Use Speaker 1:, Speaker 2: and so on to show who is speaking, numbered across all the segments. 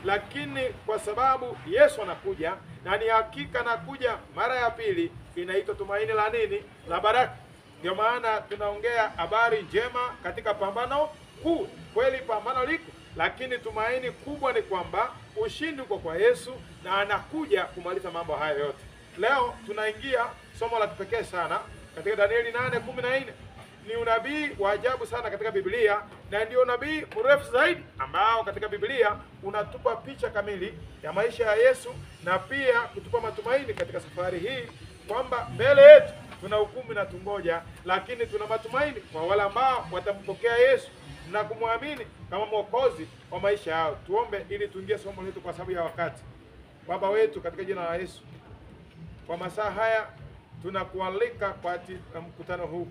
Speaker 1: lakini kwa sababu Yesu anakuja na ni hakika anakuja mara ya pili, inaitwa tumaini la nini? La baraka. Ndio maana tunaongea habari njema katika pambano kuu. Kweli pambano liko, lakini tumaini kubwa ni kwamba ushindi uko kwa Yesu na anakuja kumaliza mambo haya yote. Leo tunaingia somo la kipekee sana katika Danieli 8:14. Ni unabii wa ajabu sana katika Biblia, na ndio unabii mrefu zaidi ambao katika Biblia unatupa picha kamili ya maisha ya Yesu na pia kutupa matumaini katika safari hii kwamba mbele yetu tuna hukumu na tungoja, lakini tuna matumaini kwa wale ambao watampokea Yesu na kumwamini kama mwokozi wa maisha yao. Tuombe ili tuingie somo letu kwa sababu ya wakati. Baba wetu, katika jina la Yesu, kwa masaa haya tunakualika kwa mkutano huu.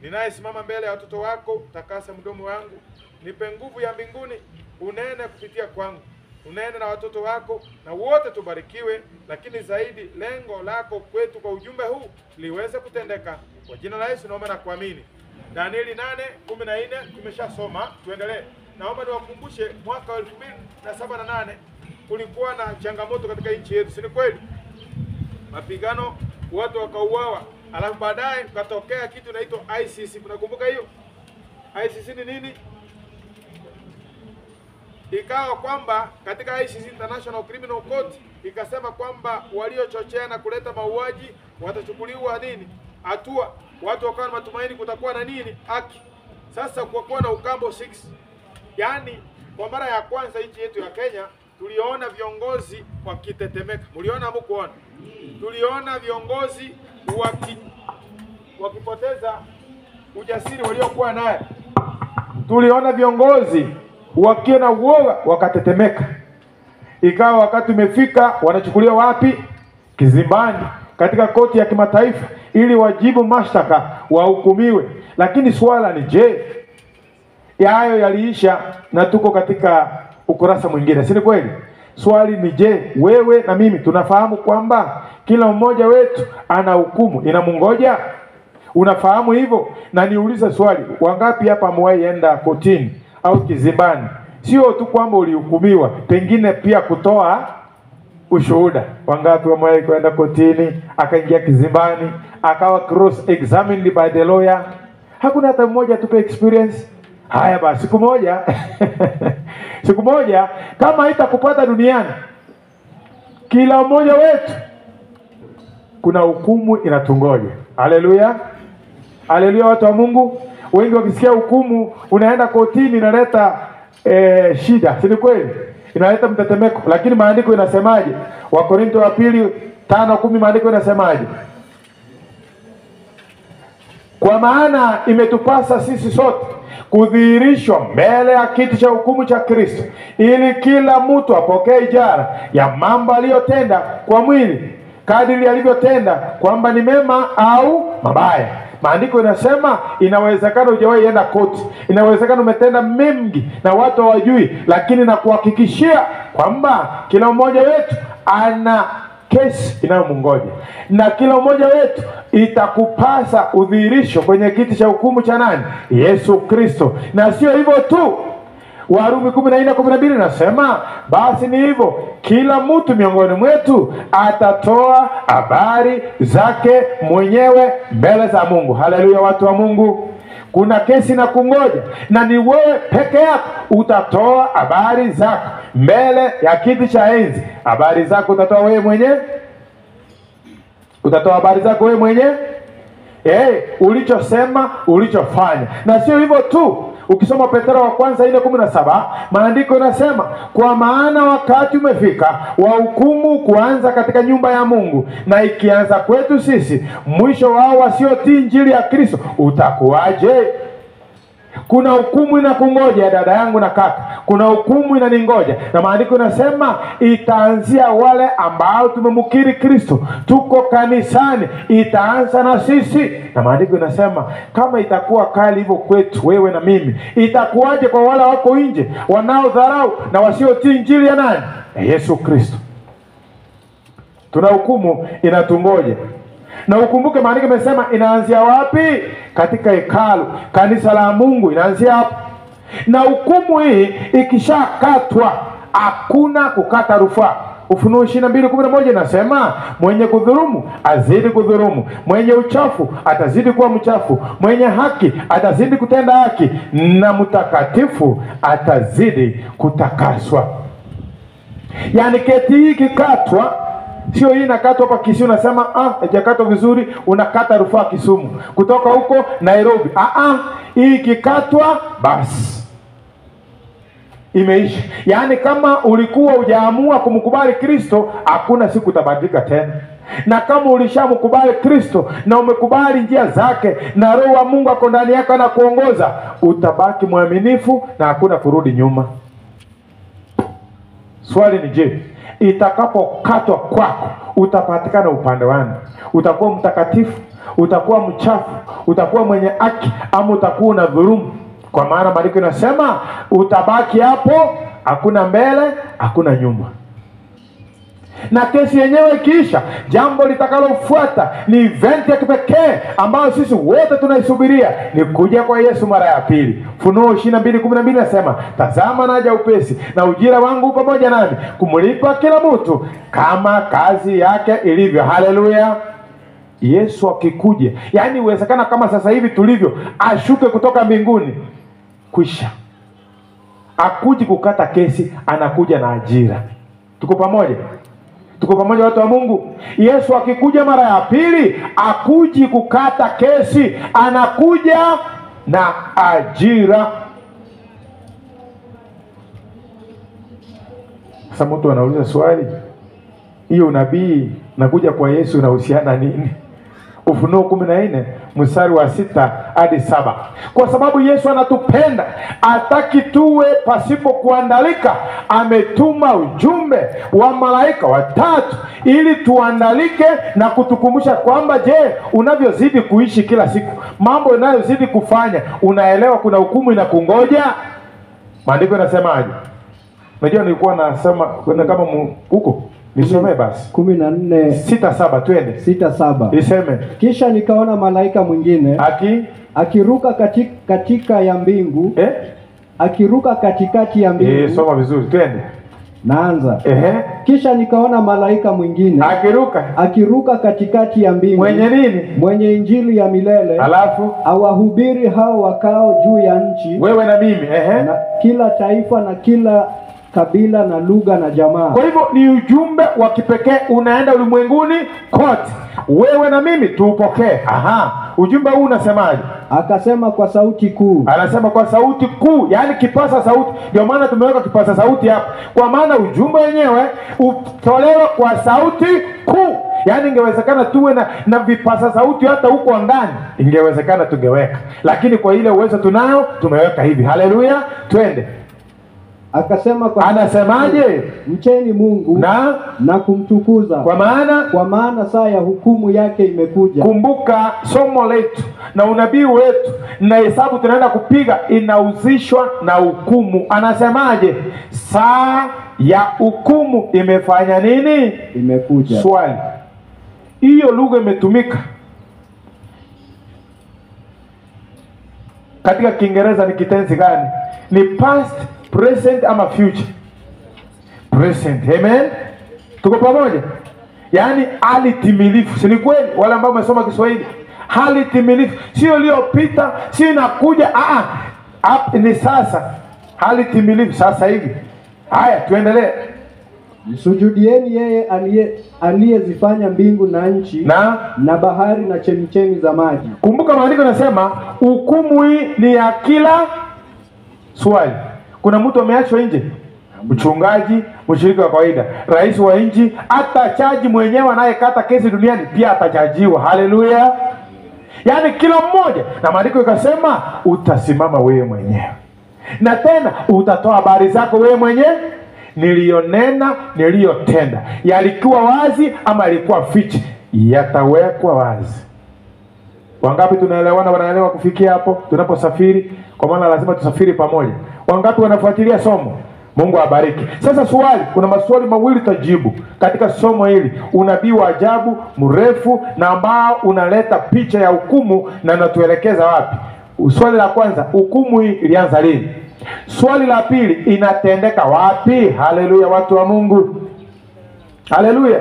Speaker 1: Ninayesimama mbele ya watoto wako, takasa mdomo wangu, nipe nguvu ya mbinguni, unene kupitia kwangu, unene na watoto wako, na wote tubarikiwe, lakini zaidi lengo lako kwetu kwa ujumbe huu liweze kutendeka. Kwa jina la Yesu naomba na kuamini. Danieli 8:14 tumeshasoma, tuendelee. Naomba niwakumbushe mwaka wa 2007 na 8 kulikuwa na changamoto katika nchi yetu, si ni kweli? Mapigano, watu wakauawa, alafu baadaye katokea kitu inaitwa ICC. Unakumbuka hiyo? ICC ni nini? Ikawa kwamba katika ICC, International Criminal Court, ikasema kwamba waliochochea na kuleta mauaji watachukuliwa nini? Hatua. Watu wakawa na matumaini kutakuwa na nini? Haki. Sasa kwa kuwa na ukambo 6, yani kwa mara ya kwanza nchi yetu ya Kenya tuliona viongozi wakitetemeka. Mliona hapo kuona? Tuliona viongozi wakipoteza ujasiri waliokuwa naye. Tuliona viongozi wakiwa na uoga wakatetemeka. Ikawa wakati umefika, wanachukuliwa wapi? Kizimbani, katika koti ya kimataifa ili wajibu mashtaka, wahukumiwe. Lakini swala ni je, hayo yaliisha na tuko katika ukurasa mwingine, si kweli? Swali ni je, wewe na mimi tunafahamu kwamba kila mmoja wetu ana hukumu inamungoja? Unafahamu hivyo? Na niulize swali, wangapi hapa mwahi enda kotini au kizimbani? Sio tu kwamba ulihukumiwa, pengine pia kutoa ushuhuda. Wangapi wamewahi kwenda kotini, akaingia kizimbani, akawa cross examined by the lawyer? Hakuna hata mmoja tupe experience. Haya basi, siku moja siku moja kama haitakupata duniani, kila mmoja wetu kuna hukumu inatungoja. Haleluya. Haleluya, watu wa Mungu. Wengi wakisikia hukumu, unaenda kotini, inaleta shida, si kweli? Inaleta mtetemeko. Lakini maandiko inasemaje? Wakorintho wa pili 5:10, maandiko inasemaje? Kwa maana imetupasa sisi sote kudhihirishwa mbele ya kiti cha hukumu cha Kristo, ili kila mtu apokee ijara ya mambo aliyotenda kwa mwili, kadiri alivyotenda, kwamba ni mema au mabaya. Maandiko inasema inawezekana hujawahi enda koti, inawezekana umetenda mengi na watu hawajui, lakini nakuhakikishia kwamba kila mmoja wetu ana kesi inayomngoja, na kila mmoja wetu itakupasa udhihirisho kwenye kiti cha hukumu cha nani? Yesu Kristo. Na sio hivyo tu, Warumi 14:12 nasema, basi ni hivyo, kila mtu miongoni mwetu atatoa habari zake mwenyewe mbele za Mungu. Haleluya, watu wa Mungu. Kuna kesi na kungoja, na ni wewe peke yako utatoa habari zako mbele ya kiti cha enzi. Habari zako utatoa wewe mwenyewe? Utatoa habari zako wewe mwenyewe? Ulichosema, ulichofanya. Na sio hivyo tu, ukisoma Petro wa kwanza 4:17, maandiko yanasema, kwa maana wakati umefika wa hukumu kuanza katika nyumba ya Mungu, na ikianza kwetu sisi, mwisho wao wasiotii injili ya Kristo utakuwaje? Kuna hukumu inakungoja dada yangu na kaka. Kuna hukumu inaningoja, na maandiko yanasema itaanzia wale ambao tumemkiri Kristo, tuko kanisani, itaanza na sisi. Na maandiko yanasema kama itakuwa kali hivyo kwetu wewe na mimi, itakuwaje kwa wale wako nje wanaodharau na wasiotii injili ya nani? Yesu Kristo. Tuna hukumu inatungoja. Na ukumbuke maandiko yamesema inaanzia wapi? Katika hekalu, kanisa la Mungu, inaanzia hapo. Na hukumu hii ikishakatwa, hakuna kukata rufaa. Ufunuo 22:11 inasema mwenye kudhulumu azidi kudhulumu, mwenye uchafu atazidi kuwa mchafu, mwenye haki atazidi kutenda haki, na mtakatifu atazidi kutakaswa. Yani keti hii kikatwa, sio hii inakatwa kwa Kisii unasema haijakatwa vizuri, unakata rufaa Kisumu, kutoka huko Nairobi. Hii kikatwa basi imeisha. Yani kama ulikuwa hujaamua kumkubali Kristo, hakuna siku utabadilika tena. Na kama ulishamkubali Kristo na umekubali njia zake na Roho wa Mungu ako ndani yako na kuongoza, utabaki mwaminifu na hakuna kurudi nyuma. Swali ni je, itakapokatwa kwako utapatikana upande wani? Utakuwa mtakatifu, utakuwa mchafu, utakuwa mwenye haki, ama utakuwa na dhulumu? Kwa maana maandiko inasema utabaki hapo, hakuna mbele, hakuna nyuma. Na kesi yenyewe ikiisha, jambo litakalofuata ni event ya kipekee ambayo sisi wote tunaisubiria, ni kuja kwa Yesu mara ya pili. Ufunuo 22:12 nasema, tazama naja upesi, na ujira wangu pamoja nami, kumlipa kila mtu kama kazi yake ilivyo. Haleluya! Yesu akikuja, yani uwezekana kama sasa hivi tulivyo, ashuke kutoka mbinguni, kwisha. Akuji kukata kesi, anakuja na ajira. Tuko pamoja? Tuko pamoja watu wa Mungu? Yesu akikuja mara ya pili, akuji kukata kesi, anakuja na ajira. Sasa mtu anauliza swali, hiyo unabii nakuja kwa Yesu unahusiana nini? Ufunuo 14 mstari wa 6 hadi 7. Kwa sababu Yesu anatupenda, hataki tuwe pasipo kuandalika, ametuma ujumbe wa malaika watatu ili tuandalike na kutukumbusha kwamba, je, unavyozidi kuishi kila siku, mambo unayozidi kufanya, unaelewa kuna hukumu inakungoja? Maandiko yanasemaje? Unajua nilikuwa nasema kama huko nisome basi 14:6-7, twende
Speaker 2: 6-7.
Speaker 1: Iseme,
Speaker 2: kisha nikaona malaika mwingine akiruka katika ya mbingu, akiruka katikati ya mbingu.
Speaker 1: Soma vizuri, twende.
Speaker 2: Naanza. Kisha nikaona malaika mwingine akiruka katikati ya mbingu.
Speaker 1: Mwenye nini?
Speaker 2: Mwenye injili ya milele,
Speaker 1: alafu
Speaker 2: awahubiri hao wakao juu ya nchi,
Speaker 1: wewe na mimi,
Speaker 2: na kila taifa na kila kabila na lugha na jamaa.
Speaker 1: Kwa hivyo ni ujumbe wa kipekee unaenda ulimwenguni kote, wewe na mimi tuupokee. Ujumbe huu unasemaje?
Speaker 2: Akasema kwa sauti kuu.
Speaker 1: Anasema kwa sauti kuu, yani kipasa sauti. Ndio maana tumeweka kipasa sauti hapa, kwa maana ujumbe wenyewe utolewa kwa sauti kuu. Yani ingewezekana tuwe na vipasa sauti hata huko angani, ingewezekana tungeweka, lakini kwa ile uwezo tunayo tumeweka hivi. Haleluya, twende.
Speaker 2: Akasema
Speaker 1: anasemaje?
Speaker 2: Mcheni Mungu na kumtukuza, kwa maana saa ya hukumu yake imekuja.
Speaker 1: Kumbuka somo letu na unabii wetu na hesabu tunaenda kupiga inahusishwa na hukumu. Anasemaje? Saa ya hukumu imefanya nini?
Speaker 2: Imekuja.
Speaker 1: Swali, hiyo lugha imetumika katika Kiingereza ni kitenzi gani? Ni past, present ama future? Present. Amen. Tuko pamoja? Yaani hali timilifu. Si ni kweli wale ambao wamesoma Kiswahili? Hali timilifu. Sio iliyopita, si inakuja. Ni sasa. Hali timilifu sasa hivi. Haya, tuendelee.
Speaker 2: Msujudieni yeye aliyezifanya mbingu na nchi na bahari na chemichemi za maji.
Speaker 1: Kumbuka maandiko yanasema hukumu hii ni ya kila. Swali, kuna mtu ameachwa nje? Mchungaji, mshiriki wa kawaida, rais wa nchi, hata chaji mwenyewe anayekata kesi duniani pia atachajiwa. Haleluya! Yaani kila mmoja, na maandiko ikasema utasimama wewe mwenyewe, na tena utatoa habari zako wewe mwenyewe, nilionena, niliyotenda, yalikuwa wazi ama yalikuwa fiche, yatawekwa wazi. Wangapi tunaelewana, wanaelewa kufikia hapo tunaposafiri? Kwa maana lazima tusafiri pamoja. Wangapi wanafuatilia somo? Mungu abariki. Sasa swali, kuna maswali mawili tajibu katika somo hili. Unabii wa ajabu mrefu na ambao unaleta picha ya hukumu na unatuelekeza wapi? Swali la kwanza, hukumu hii ilianza lini? Swali la pili, inatendeka wapi? Haleluya, watu wa Mungu. Haleluya.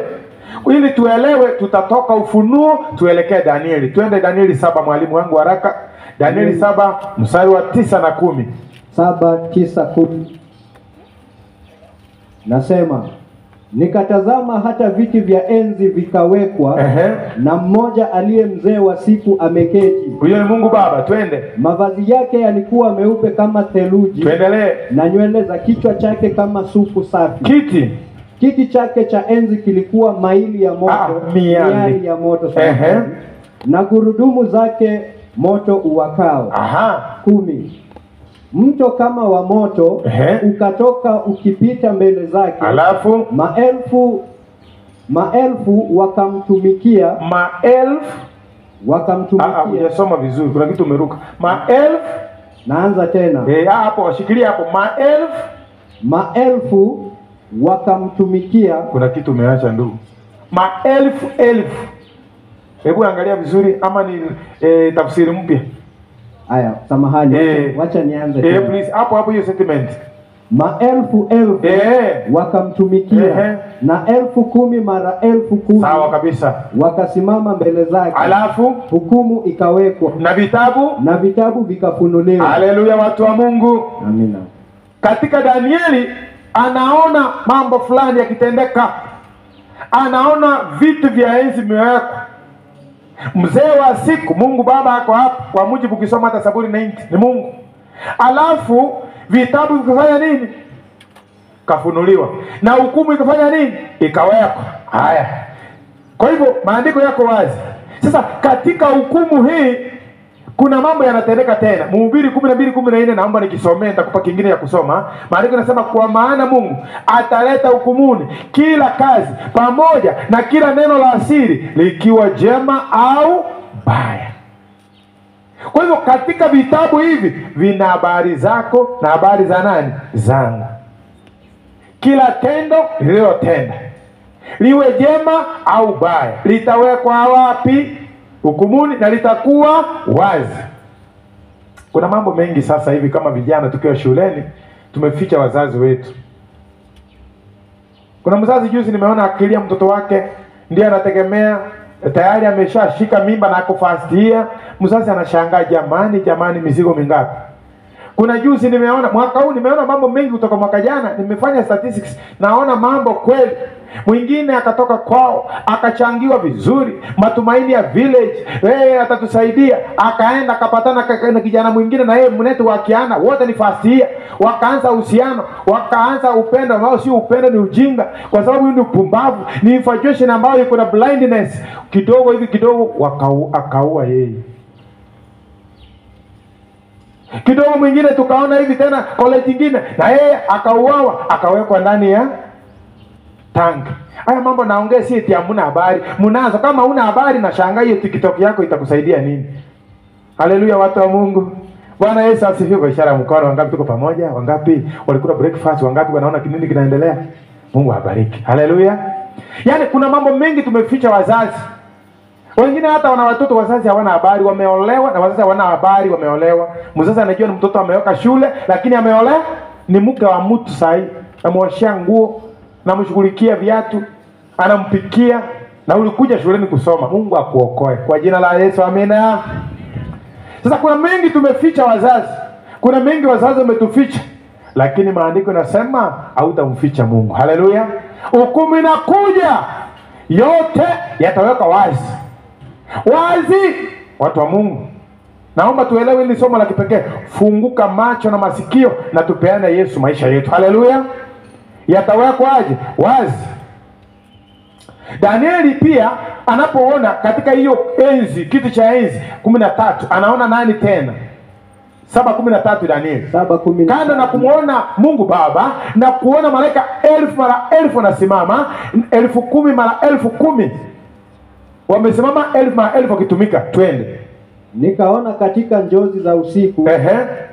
Speaker 1: Ili tuelewe, tutatoka Ufunuo tuelekee Danieli. Twende Danieli 7, mwalimu wangu haraka. Danieli 7 mstari wa 9 na 10.
Speaker 2: 7, 9, 10. Nasema, nikatazama hata viti vya enzi vikawekwa, na mmoja aliye mzee wa siku ameketi.
Speaker 1: Huyo ni Mungu Baba. Twende.
Speaker 2: Mavazi yake yalikuwa meupe kama theluji.
Speaker 1: Tuendelee.
Speaker 2: Na nywele za kichwa chake kama sufu safi. Kiti chake cha enzi kilikuwa maili ya moto, miali ya moto na gurudumu zake moto uwakao. 10. Mto kama wa moto ukatoka ukipita mbele zake.
Speaker 1: Alafu
Speaker 2: maelfu wakamtumikia.
Speaker 1: Hujasoma vizuri, kuna kitu umeruka.
Speaker 2: Naanza tena.
Speaker 1: Hapo shikilia hapo.
Speaker 2: Maelfu wakamtumikia.
Speaker 1: Kuna kitu umeacha ndugu. Maelfu. Hebu angalia vizuri, ama ni tafsiri mpya.
Speaker 2: Aya, samahani. Wacha nianze tena.
Speaker 1: Please, hapo hiyo sentiment.
Speaker 2: Maelfu wakamtumikia, na 10,000 mara 10,000.
Speaker 1: Sawa kabisa.
Speaker 2: Wakasimama mbele zake.
Speaker 1: Alafu
Speaker 2: hukumu ikawekwa,
Speaker 1: na vitabu
Speaker 2: vikafunuliwa.
Speaker 1: Haleluya, watu wa Mungu.
Speaker 2: Amina.
Speaker 1: Katika Danieli anaona mambo fulani yakitendeka. Anaona vitu vya enzi vimewekwa. Mzee wa siku, Mungu Baba ako hapa, kwa mujibu ukisoma hata Zaburi 90 ni Mungu. Alafu vitabu vikafanya nini? Kafunuliwa. Na hukumu ikafanya nini? Ikawekwa. Haya. Kwa hivyo maandiko yako wazi. Sasa katika hukumu hii kuna mambo yanatendeka tena. Mhubiri 12:14, naomba nikisomee, nitakupa kingine ya kusoma. Maandiko yanasema, kwa maana Mungu ataleta hukumuni kila kazi pamoja na kila neno la asiri, likiwa jema au baya. Kwa hivyo katika vitabu hivi vina habari zako na habari za nani? Zangu. Kila tendo lililotenda, liwe jema au baya, litawekwa wapi? Hukumuni, na litakuwa wazi. Kuna mambo mengi sasa hivi kama vijana tukiwa shuleni tumeficha wazazi wetu. Kuna mzazi juzi nimeona akilia mtoto wake ndiye anategemea, tayari ameshashika mimba na kufastia. Mzazi anashangaa, jamani mizigo mingapi? Kuna juzi nimeona, mwaka huu nimeona mambo mengi kutoka mwaka jana. Nimefanya statistics, naona mambo kweli. Mwingine akatoka kwao akachangiwa vizuri, matumaini ya village, atatusaidia, akaenda akapatana na kijana mwingine na yeye mnetu wakiana, wote ni fastia, wakaanza uhusiano, wakaanza upendo ambao si upendo, ni ujinga, kwa sababu ni upumbavu, ni infatuation ambayo iko na blindness. Kidogo hivi kidogo akaua yeye. Kidogo mwingine tukaona hivi tena college nyingine na yeye akauawa, akawekwa ndani ya tank. Haya mambo naongea si eti hamna habari. Mnaanza kama una habari, na shangaa hiyo TikTok yako itakusaidia nini? Haleluya, watu wa Mungu. Bwana Yesu asifiwe. Kwa ishara mkono, wangapi tuko pamoja? Wangapi walikula breakfast? Wangapi wanaona nini kinaendelea? Mungu abariki. Haleluya. Yaani kuna mambo mengi tumeficha wazazi. Wengine hata wana watoto, wazazi hawana habari, wameolewa, na wazazi hawana habari, wameolewa. Mzazi anajua ni mtoto ameweka shule, lakini ameolewa, ni mke wa mtu sahi. Amewashia nguo, namshughulikia viatu, anampikia, na ulikuja shuleni kusoma. Mungu akuokoe kwa jina la Yesu, amina. Sasa kuna mengi tumeficha wazazi. Kuna mengi wazazi wametuficha, lakini maandiko yanasema hautamficha Mungu. Haleluya. Hukumu inakuja, yote yataweka wazi. Watu wa Mungu, naomba tuelewe hili somo la kipekee. Funguka macho na masikio na tupeane Yesu maisha yetu. Haleluya. Yatawekwa aje? Wazi. Danieli pia anapoona katika hiyo enzi, kiti cha enzi 13, anaona nani tena? 7:13 Danieli.
Speaker 2: 7:13.
Speaker 1: Kando na kumuona Mungu Baba na kuona malaika 1000 mara 1000 wanasimama, 10,000 mara 10,000 wamesimama, 1000 mara 1000 wakitumika. Twende.
Speaker 2: Nikaona katika njozi za usiku,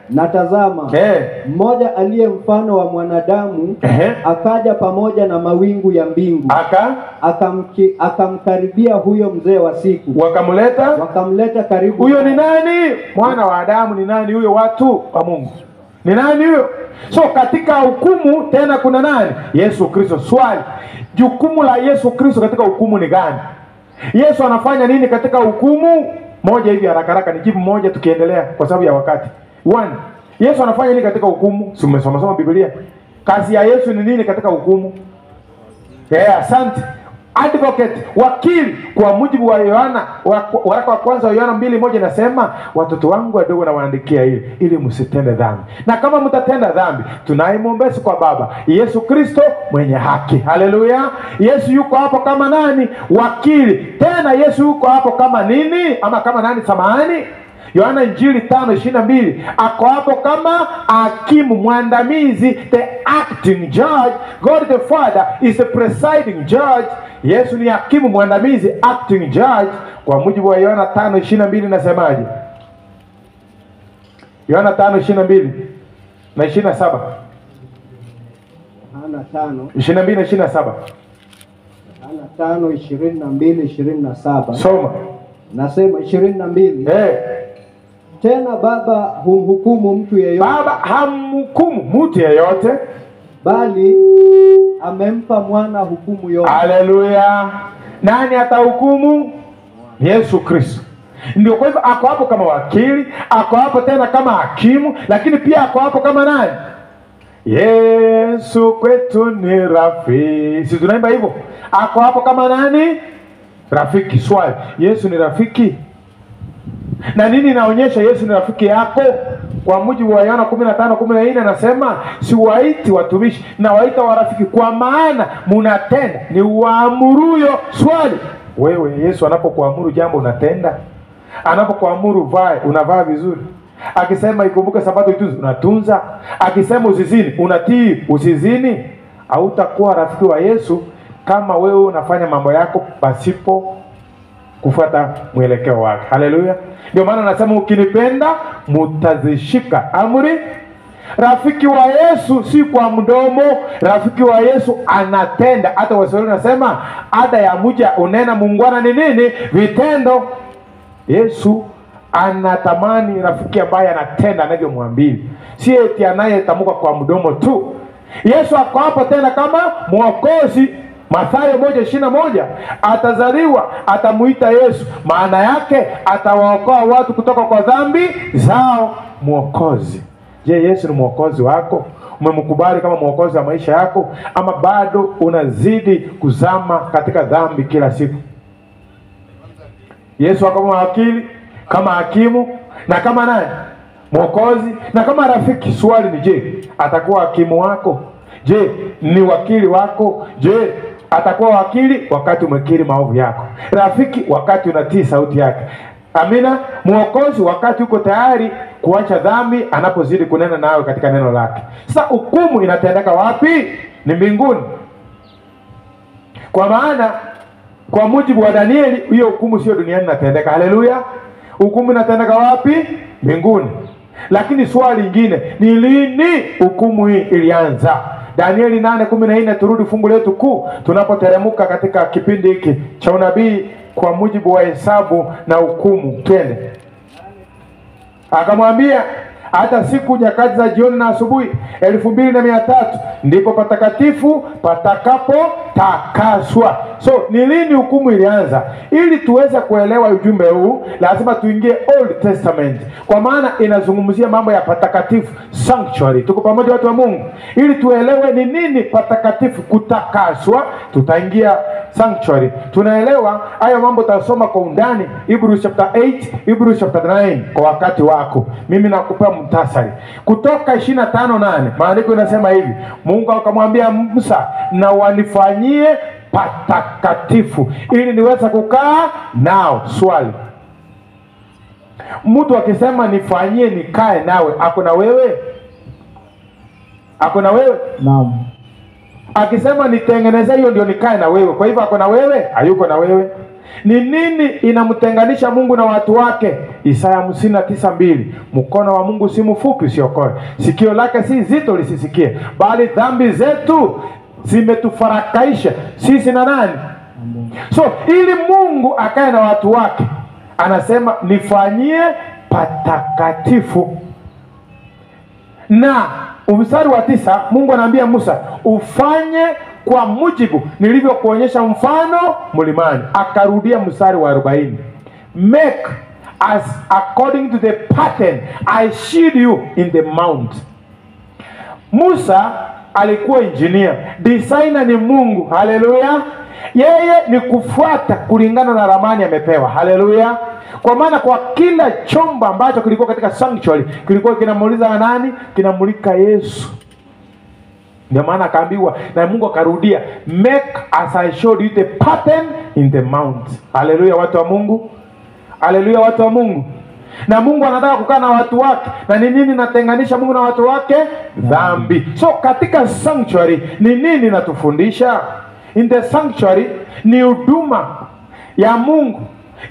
Speaker 2: na tazama, mmoja aliye mfano wa mwanadamu akaja pamoja na mawingu ya mbingu, akamkaribia huyo mzee wa siku, wakamleta karibu.
Speaker 1: Huyo ni nani? Mwana wa Adamu. Ni nani huyo? Watu wa Mungu.
Speaker 3: Ni nani huyo? So katika hukumu tena kuna nani? Yesu Kristo. Swali, jukumu la Yesu Kristo katika hukumu ni gani? Yesu anafanya nini katika hukumu? Moja hivi haraka haraka, nijibu moja tukiendelea kwa sababu ya wakati. 1. Yesu anafanya nini katika hukumu? Si umesoma Biblia? Kazi ya Yesu ni nini katika hukumu? Asante. Advocate, wakili, kwa mujibu wa Yohana, waraka wa kwanza wa Yohana 2:1 inasema, watoto wangu wadogo na waandikia ili msitende dhambi. Na kama mtatenda dhambi, tunaye mwombezi kwa Baba, Yesu Kristo mwenye haki. Haleluya. Yesu yuko hapo kama nani? Wakili. Tena Yesu yuko hapo kama nini? Ama kama nani samahani? Yohana Injili 5:22, ako hapo kama hakimu mwandamizi, the acting judge. God the Father is the presiding judge. Yesu ni hakimu mwandamizi, acting judge. Kwa mujibu wa Yohana 5:22 nasemaje? Yohana 5:22 na 27.
Speaker 2: Yohana 5
Speaker 3: 22 na 27.
Speaker 2: Yohana 5:22-27.
Speaker 3: Soma.
Speaker 2: Nasema 22. Tena Baba humhukumu mtu yeyote.
Speaker 3: Baba hamhukumu mtu yeyote,
Speaker 2: bali amempa mwana hukumu yote.
Speaker 3: Haleluya. Nani atahukumu? Yesu Kristo. Ndio, kwa hivyo ako hapo kama wakili, ako hapo tena kama hakimu, lakini pia ako hapo kama nani? Yesu kwetu ni rafiki. Si tunaimba hivyo? Ako hapo kama nani? Rafiki. Swali, Yesu ni rafiki? Na nini inaonyesha Yesu ni rafiki yako? Kwa mujibu wa Yohana 15:14 anasema, siwaiti watumishi na waita warafiki, kwa maana munatenda ni uamuruyo. Swali, wewe Yesu anapokuamuru jambo unatenda? Anapokuamuru vae, unavaa vizuri? Akisema ikumbuke sabato itunze, unatunza? Akisema usizini, unatii usizini? Hautakuwa rafiki wa Yesu kama wewe unafanya mambo yako pasipo kufuata mwelekeo wake. Haleluya. Ndio maana anasema ukinipenda mutazishika amri. Rafiki wa Yesu si kwa mdomo, rafiki wa Yesu anatenda. Hata Waswahili nasema ada ya muja unena mungwana ni nini? Vitendo. Yesu anatamani rafiki ambaye anatenda anavyomwambia, si eti anayetamka kwa mdomo tu. Yesu ako hapo tena kama mwokozi. Mathayo 1:21, atazaliwa atamuita Yesu, maana yake atawaokoa watu kutoka kwa dhambi zao. Mwokozi. Je, Yesu ni mwokozi wako? Umemkubali kama mwokozi wa maisha yako, ama bado unazidi kuzama katika dhambi kila siku? Yesu kama wakili, kama hakimu, na kama nani? Mwokozi, na kama rafiki. Swali ni je, atakuwa hakimu wako? Je, ni wakili wako? Je, atakuwa wakili wakati umekiri maovu yako, rafiki wakati unatii sauti yake? Amina. Mwokozi wakati uko tayari kuacha dhambi anapozidi kunena nawe katika neno lake. Sasa hukumu inatendeka wapi? Ni mbinguni. Kwa maana kwa mujibu wa Danieli, hiyo hukumu sio duniani inatendeka. Haleluya. Hukumu inatendeka wapi? Mbinguni. Lakini swali lingine ni lini hukumu hii ilianza? Danieli 8:14. Turudi fungu letu kuu tunapoteremka katika kipindi hiki cha unabii kwa mujibu wa hesabu na hukumu. Twende. Akamwambia, hata siku nyakati za jioni na asubuhi 2300 ndipo patakatifu patakapo takaswa. So ni lini hukumu ilianza? Ili tuweze kuelewa ujumbe huu lazima tuingie Old Testament, kwa maana inazungumzia mambo ya patakatifu, sanctuary. Tuko pamoja watu wa Mungu? Ili tuelewe ni nini patakatifu, kutakaswa, tutaingia sanctuary. Tunaelewa haya mambo tutasoma kwa undani Hebrews chapter 8, Hebrews chapter 9 kwa wakati wako. Mimi nakupa mtasari. Kutoka 25:8 maandiko yanasema hivi, Mungu akamwambia Musa, na wanifanyie patakatifu ili niweze kukaa nao. Swali, mtu akisema nifanyie nikae nawe, ako na wewe? Ako na wewe?
Speaker 2: Naam.
Speaker 3: Akisema nitengeneze hiyo ndio nikae na wewe, kwa hivyo ako na wewe? Hayuko na wewe. Ni nini inamtenganisha Mungu na watu wake? Isaya 59:2, mkono wa Mungu si mfupi usiokoe, sikio lake si zito lisisikie, bali dhambi zetu zimetufarakaisha sisi na nani? So ili Mungu akae na watu wake anasema nifanyie patakatifu. Na mstari wa 9 Mungu anaambia Musa, ufanye kwa mujibu nilivyokuonyesha mfano mlimani. Akarudia mstari wa 40, make as according to the pattern I showed you in the mount. Musa alikuwa engineer, designer ni Mungu. Haleluya! Yeye ni kufuata kulingana na ramani amepewa. Haleluya! Kwa maana kwa kila chombo ambacho kilikuwa katika sanctuary kilikuwa kinamuuliza nani? Kinamulika Yesu. Ndio maana akaambiwa na Mungu akarudia, make as I showed you the pattern in the mount. Haleluya watu wa Mungu. Haleluya watu wa Mungu. Na Mungu anataka kukaa na watu wake. Na ni nini natenganisha Mungu na watu wake? Dhambi. So katika sanctuary ni nini natufundisha? In the sanctuary ni huduma ya Mungu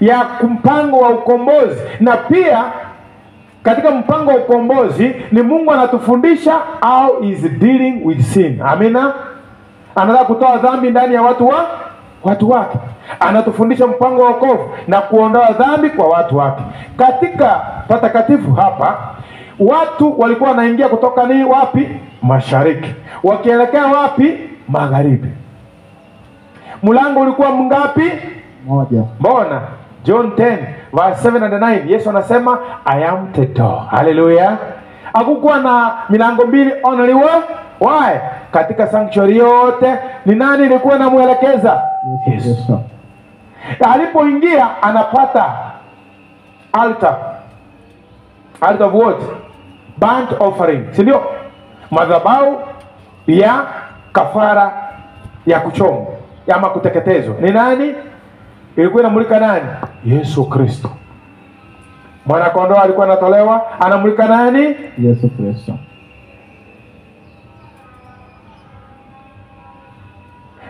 Speaker 3: ya mpango wa ukombozi, na pia katika mpango wa ukombozi ni Mungu anatufundisha how is dealing with sin. Amina. Anataka kutoa dhambi ndani ya watu wake. Anatufundisha mpango wa wokovu na kuondoa dhambi kwa watu wake. Katika patakatifu hapa watu walikuwa wanaingia kutoka ni wapi? Mashariki. Wakielekea wapi? Magharibi. Mlango ulikuwa mngapi?
Speaker 2: Moja.
Speaker 3: Mbona John 10 verse 7 and 9 Yesu anasema I am the door. Haleluya. Hakukuwa na milango mbili, only one. Why? Katika sanctuary yote ni nani alikuwa anamuelekeza? Yesu. Alipoingia anapata altar of what? Burnt offering. Si ndio? Madhabahu ya kafara ya kuchomwa ama kuteketezwa. Ni nani? Ilikuwa inamulika nani? Yesu Kristo. Mwana kondoo alikuwa anatolewa, anamulika nani?
Speaker 2: Yesu Kristo.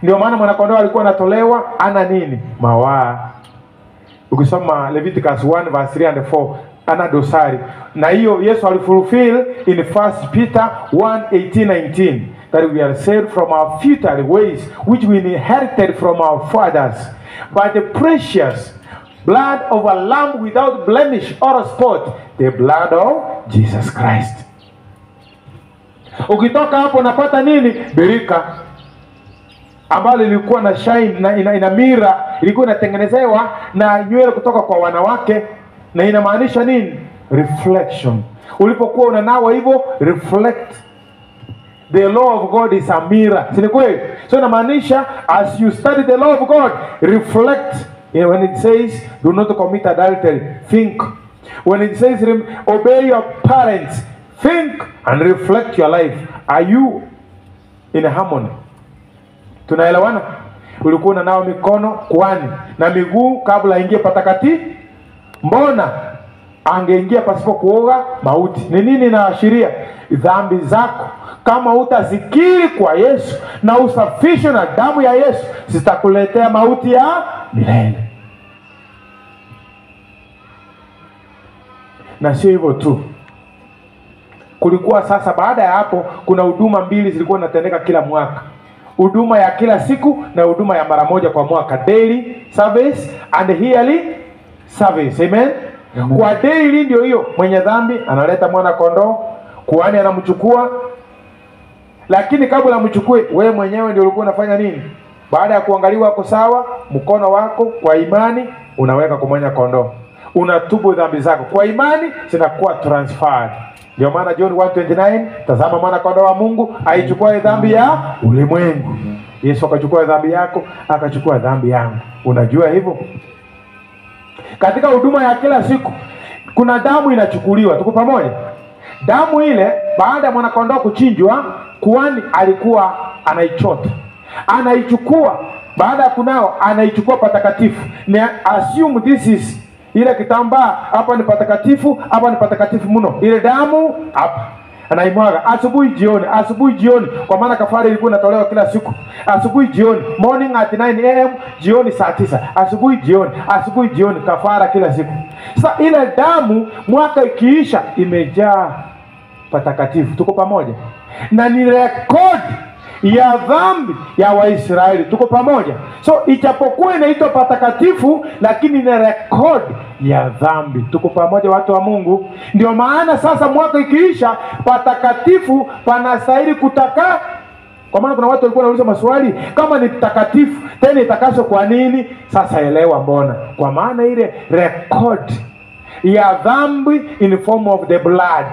Speaker 3: Ndio maana mwana kondoo alikuwa anatolewa ana nini? Mawaa. Ukisoma Leviticus 1 verse 3 and 4 ana dosari. Na hiyo Yesu alifulfill in 1 Peter 1:18-19 that we are saved from our futile ways which we inherited from our fathers, by the precious blood of a lamb without blemish or spot, the blood of Jesus Christ. Ukitoka hapo unapata nini? Birika ambalo lilikuwa na shine na ina mira, ilikuwa inatengenezewa na nywele kutoka kwa wanawake, na inamaanisha nini? Reflection. Ulipokuwa unanawa hivyo, reflect. The law of God is a mirror. Si ni kweli? So inamaanisha as you study the law of God, reflect. When it says do not commit adultery, think. When it says obey your parents, think and reflect your life. Are you in harmony? Tunaelewana? Ulikuwa unanawa mikono kwani na miguu kabla aingie patakatifu? Mbona angeingia pasipo kuoga? Mauti. Ni nini inaashiria? Dhambi zako kama utazikiri kwa Yesu na usafishwe na damu ya Yesu, zitakuletea mauti ya milele. Na sio hivyo tu. Kulikuwa sasa baada ya hapo kuna huduma mbili zilikuwa zinatendeka kila mwaka. Huduma ya kila siku na huduma ya mara moja kwa mwaka, daily service and yearly service. Amen. Kwa daily ndio hiyo, mwenye dhambi analeta mwana kondoo, kuhani anamchukua. Lakini kabla amchukue, wewe mwenyewe ndio ulikuwa unafanya nini? Baada ya kuangaliwa kwa sawa, mkono wako kwa imani unaweka kwa mwana kondoo. Unatubu dhambi zako kwa imani, zinakuwa transferred. Ndio maana John 1:29, tazama mwana kondoo wa Mungu aichukua dhambi ya ulimwengu. Yesu akachukua dhambi yako, akachukua dhambi yangu. Unajua hivyo? Katika huduma ya kila siku kuna damu inachukuliwa. Tuko pamoja? Damu ile baada ya mwana kondoo kuchinjwa, kuhani alikuwa anaichota. Anaichukua baada ya kunao, anaichukua patakatifu. Na assume this is ile kitambaa, hapa ni patakatifu, hapa ni patakatifu mno. Ile damu hapa anaimwaga asubuhi jioni, kwa maana kafara ilikuwa inatolewa kila siku. Asubuhi jioni, morning at 9 am, jioni saa 9. Asubuhi jioni, kafara kila siku. Sasa ile damu mwaka ikiisha imejaa patakatifu. Tuko pamoja? Na ni rekodi ya dhambi ya Waisraeli. Tuko pamoja? So ijapokuwa inaitwa patakatifu, lakini ni record ya dhambi. Tuko pamoja watu wa Mungu? Ndio maana sasa mwaka ikiisha, patakatifu panastahili kutaka. Kwa maana kuna watu walikuwa wanauliza maswali, kama ni takatifu tena itakaswa kwa nini? Sasa elewa mbona. Kwa maana ile record ya dhambi in form of the blood,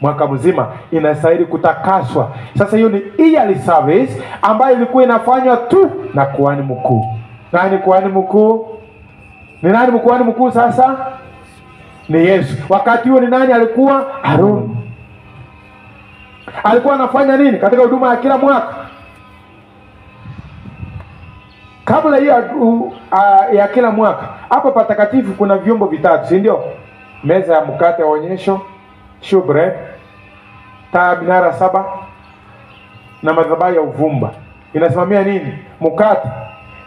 Speaker 3: mwaka mzima inastahili kutakaswa. Sasa hiyo ni yearly service ambayo ilikuwa inafanywa tu na kuhani mkuu. Nani kuhani mkuu? Ni nani kuhani mkuu sasa? Ni Yesu. Wakati huo ni nani alikuwa? Aaron. Alikuwa anafanya nini katika huduma ya kila mwaka? Kabla ya kila mwaka, hapa patakatifu kuna vyombo vitatu, si ndio? Meza ya mkate wa onyesho, showbread, taa minara 7 na madhabahu ya uvumba. Inasimamia nini? Mkate.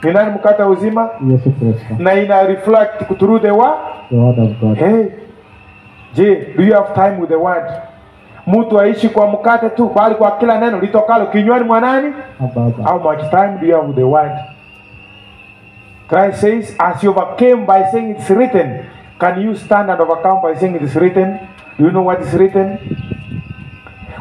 Speaker 3: Ni nani mkate wa uzima?
Speaker 2: Yesu Kristo.
Speaker 3: Na ina reflect through the word
Speaker 2: of God.
Speaker 3: Hey. Je, do you have time with the word? Mtu aishi kwa mkate tu, bali kwa kila neno litokalo kinywani mwa nani?
Speaker 2: Baba.
Speaker 3: How much time do you have with the word? Christ says, as you overcame by saying it's written, can you stand and overcome by saying it's written? Do you know what is written?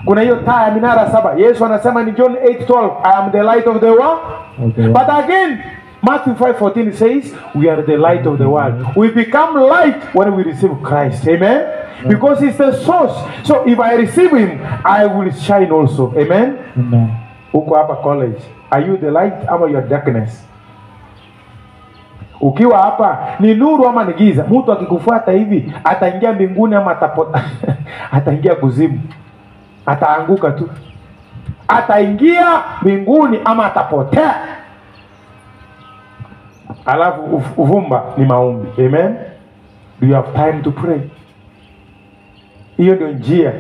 Speaker 3: Kuna hiyo taa ya minara 7. Yesu anasema ni John 8:12, I am the light of the world. Okay. But again, Matthew 5:14 says, we are the light of the world. We become light when we receive Christ. Amen? Because he's the source. So if I receive him, I will shine also. Amen?
Speaker 2: Amen.
Speaker 3: Uko hapa college, are you the light ama you are darkness? Ukiwa hapa ni nuru ama ni giza? Mtu akikufuata hivi ataingia mbinguni ama ataingia kuzimu? Ataanguka tu. Ataingia mbinguni ama atapotea. Alafu uvumba ni maombi. Amen. Do you have time to pray? Hiyo ndio njia.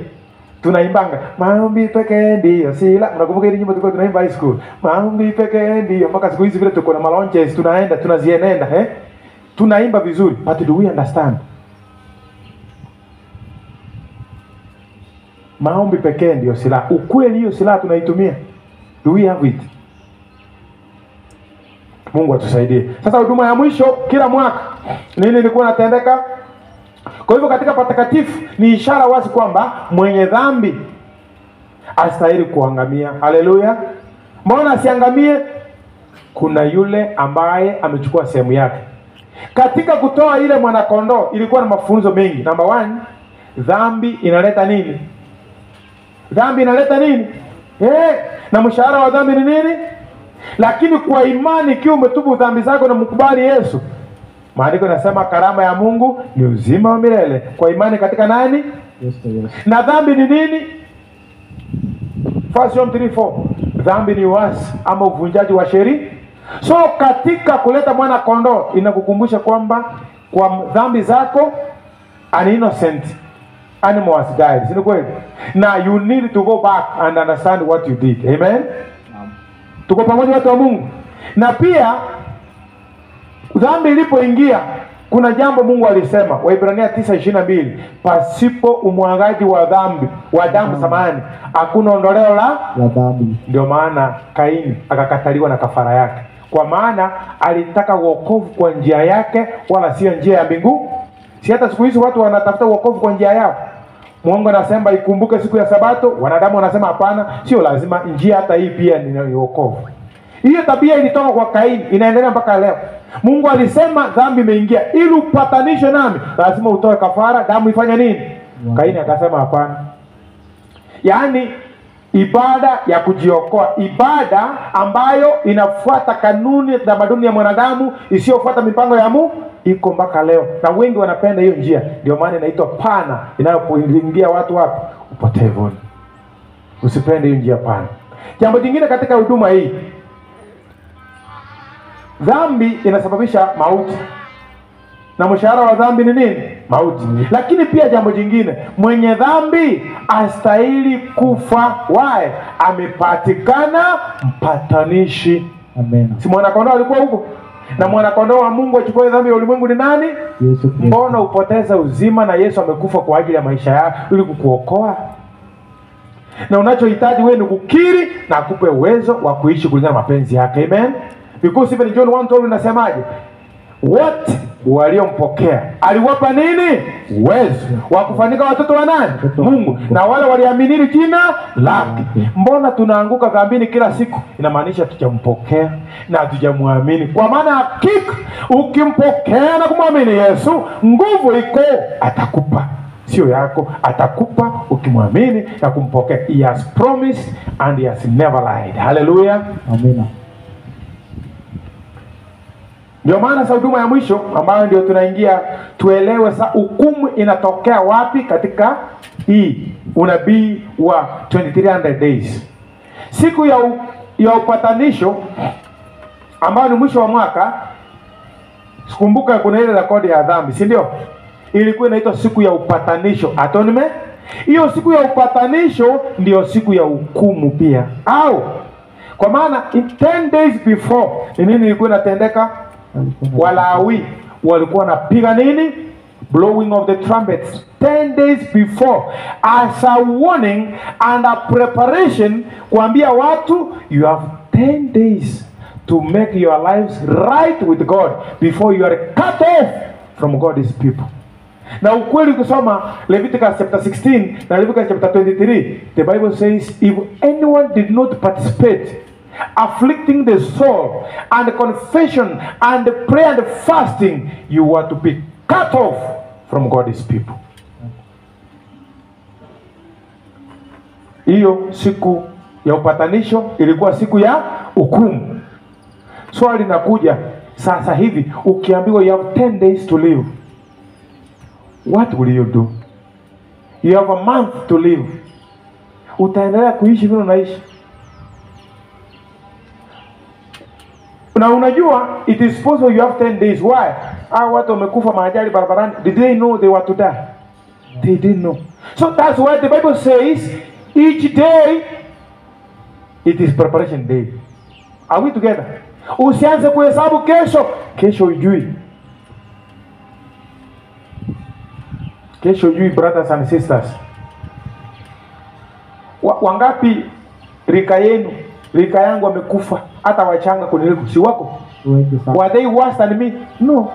Speaker 3: Tunaimbanga maombi pekee ndio sila. Mnakumbuka ile nyimbo tulikuwa tunaimba high school? Maombi pekee ndio. Mpaka siku hizi vile tuko na launches tunaenda tunazienenda, tunaimba vizuri, but do we understand? Maombi pekee ndio silaha. Ukweli hiyo silaha tunaitumia? Do we have it? Mungu atusaidie. Sasa huduma ya mwisho kila mwaka nini ilikuwa inatendeka? Kwa hivyo katika patakatifu ni ishara wazi kwamba mwenye dhambi astahili kuangamia. Haleluya. Mbona asiangamie? Kuna yule ambaye amechukua sehemu yake. Katika kutoa ile mwanakondoo ilikuwa na mafunzo mengi. Number 1, dhambi inaleta nini? Dhambi inaleta nini? Na mshahara wa dhambi ni nini? Lakini kwa imani ikiwa umetubu dhambi zako na mkubali Yesu, maandiko yanasema karama ya Mungu ni uzima wa milele kwa imani katika nani?
Speaker 2: Yes.
Speaker 3: Na dhambi ni nini? 1 John 3:4. Dhambi ni uasi ama uvunjaji wa sheria. So katika kuleta mwana kondoo inakukumbusha kwamba kwa dhambi zako an innocent animal has died. Si kweli? Na you need to go back and understand what you did. Amen. Tuko pamoja watu wa Mungu. Na pia dhambi ilipoingia kuna jambo Mungu alisema, Waebrania 9:22, pasipo umwagaji wa damu samahani hakuna ondoleo la
Speaker 2: dhambi.
Speaker 3: Ndio maana Kaini akakataliwa na kafara yake. Kwa maana alitaka wokovu kwa njia yake wala sio njia ya mbingu. Si hata siku hizi watu wanatafuta wokovu kwa njia yao. Mungu anasema ikumbuke siku ya Sabato, wanadamu wanasema hapana, sio lazima, njia hata hii pia ni wokovu. Hiyo tabia ilitoka kwa Kaini, inaendelea mpaka leo. Mungu alisema dhambi imeingia, ili upatanishe nami lazima utoe kafara, damu ifanye nini? Kaini akasema hapana. Yaani ibada ya kujiokoa, ibada ambayo inafuata kanuni za tamaduni ya mwanadamu, isiyofuata mipango ya Mungu, iko mpaka leo. Na wengi wanapenda hiyo njia. Ndio maana inaitwa pana, inayopoingia watu wapi? Upotevuni. Usipende hiyo njia pana. Jambo jingine katika huduma hii, dhambi inasababisha mauti. Na mshahara wa dhambi ni nini? Mauti. Lakini pia jambo jingine, mwenye dhambi astahili kufa. Why? Amepatikana mpatanishi.
Speaker 2: Amen.
Speaker 3: Si mwana kondoo alikuwa huko? Na mwana kondoo wa Mungu achukue dhambi ya ulimwengu ni nani?
Speaker 2: Yesu.
Speaker 3: Mbona upoteza uzima na Yesu amekufa kwa ajili ya maisha yako ili kukuokoa? na unachohitaji wewe ni kukiri na akupe uwezo wa kuishi kulingana na mapenzi yake. Amen. Because even John 1:12 inasemaje? Wote waliompokea aliwapa nini? Uwezo wa kufanyika watoto wa nani? Mungu. Na wale waliamini jina lake. Mbona tunaanguka dhambini kila siku? Inamaanisha tujampokea na tujamwamini. Kwa maana hakika ukimpokea na kumwamini Yesu, nguvu iko, atakupa. Sio yako, atakupa ukimwamini na kumpokea. He has promised and he has never lied. Hallelujah.
Speaker 2: Amina.
Speaker 3: Ndio maana sasa huduma ya mwisho ambayo ndio tunaingia, tuelewe sasa hukumu inatokea wapi katika hii unabii wa 2300 days. Siku ya upatanisho ambayo ni mwisho wa mwaka, sikumbuka kuna ile rekodi ya dhambi, si ndio? Ilikuwa inaitwa siku ya upatanisho, atonement. Hiyo siku ya upatanisho ndio siku ya hukumu pia. Au kwa maana 10 days before ni nini ilikuwa inatendeka? Walawi walikuwa wanapiga nini? Blowing of the trumpets 10 days before, as a warning and a preparation, kuambia watu you have 10 days to make your lives right with God before you are cut off from God's people. Na ukweli kusoma Leviticus chapter 16 na Leviticus chapter 23, the Bible says if anyone did not participate afflicting the soul and confession and prayer and fasting, you were to be cut off from God's people. Hiyo siku ya upatanisho ilikuwa siku ya hukumu. Swali linakuja sasa hivi, ukiambiwa you have 10 days to live, what will you do? You have a month to live. Utaendelea kuishi vile unaishi? Na unajua it is possible you have 10 days. Why? Watu wamekufa maajali barabarani. Did they know they were to die? They didn't know. So that's why the Bible says each day it is preparation day. Are we together? Usianze kuhesabu kesho. Kesho ujui. Kesho ujui, brothers and sisters. Wangapi rika yenu, rika yangu wamekufa, hata wachanga kuniliko, si wako? Were they worse than me? No.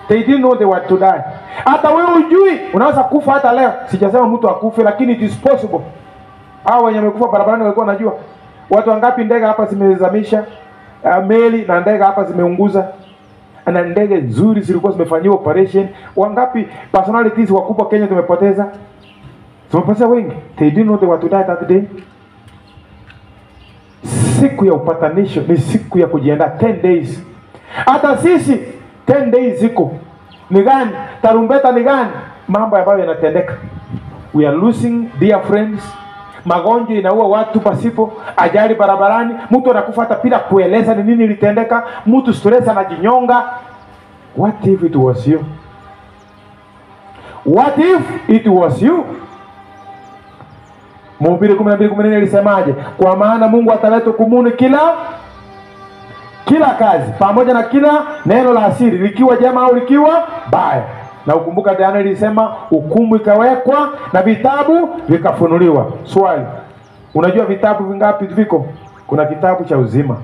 Speaker 3: They didn't know they were to die. Hata wewe ujui, unaweza kufa hata leo. Sijasema mtu akufe, lakini it is possible. Hao wenye wamekufa barabarani walikuwa wanajua. Watu wangapi ndege hapa zimezamisha, meli na ndege hapa zimeunguza, na ndege nzuri zilikuwa zimefanyiwa operation. Wangapi personalities wakubwa Kenya tumepoteza? Tumepoteza wengi. They didn't know they were to die that day. Siku ya upatanisho ni siku ya kujiandaa 10 days. Hata sisi 10 days ziko. Ni gani? Tarumbeta ni gani? Mambo ambayo yanatendeka. We are losing dear friends. Magonjwa inaua watu pasipo, ajali barabarani, mtu anakufa hata bila kueleza ni nini ilitendeka, mtu stress anajinyonga. What if it was you? What if it was you? Mhubiri 12:14 ilisemaje? Kwa maana Mungu ataleta hukumuni kila kazi pamoja na kila neno la asiri, likiwa jema au likiwa baya. Na ukumbuka Daniel ilisema hukumu ikawekwa na vitabu vikafunuliwa. Swali, unajua vitabu vingapi viko? Kuna kitabu cha uzima,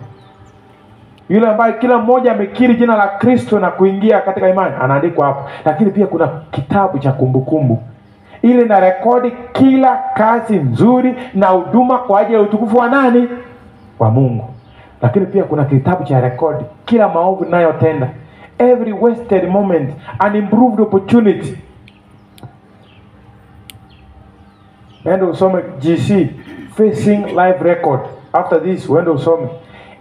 Speaker 3: yule ambaye kila mmoja amekiri jina la Kristo na kuingia katika imani, anaandikwa hapo. Lakini pia kuna kitabu cha kumbukumbu, ile na rekodi kila kazi nzuri na huduma kwa ajili ya utukufu wa nani? Wa Mungu. Lakini pia kuna kitabu cha rekodi kila maovu ninayotenda, every wasted moment, an improved opportunity. Wende usome GC Facing Life Record. After this wende usome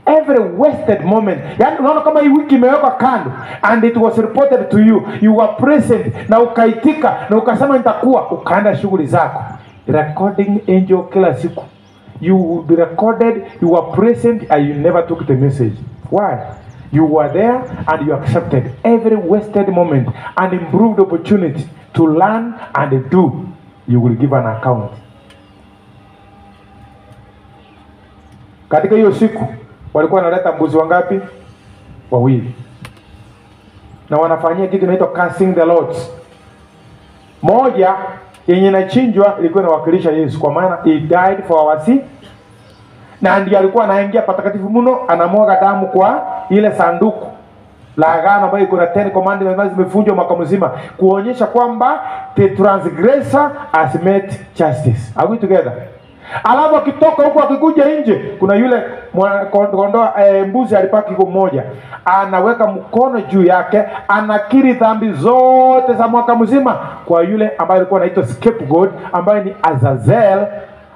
Speaker 3: every wasted moment. Yani unaona kama hii wiki imewekwa kando and it was reported to you, you were present na ukaitika na ukasema nitakuwa, ukaenda shughuli zako. Recording angel kila siku, you will be recorded, you were present and you never took the message. Why? You were there and you accepted every wasted moment, an improved opportunity to learn and do. You will give an account. Katika hiyo siku walikuwa wanaleta mbuzi wangapi? Wawili. Na wanafanyia kitu inaitwa casting the lots. Moja yenye inachinjwa ilikuwa inawakilisha Yesu, kwa maana he died for our sin, na ndiye alikuwa anaingia patakatifu mno, anamwaga damu kwa ile sanduku la agano ambayo iko na 10 commandments ambazo zimevunjwa mwaka mzima, kuonyesha kwamba the transgressor has met justice. Are we together? Alafu akitoka huko akikuja nje, kuna yule kondoo mbuzi alipaki kwa mmoja, anaweka mkono juu yake, anakiri dhambi zote za mwaka mzima kwa yule ambaye alikuwa anaitwa scapegoat, ambaye ni Azazel,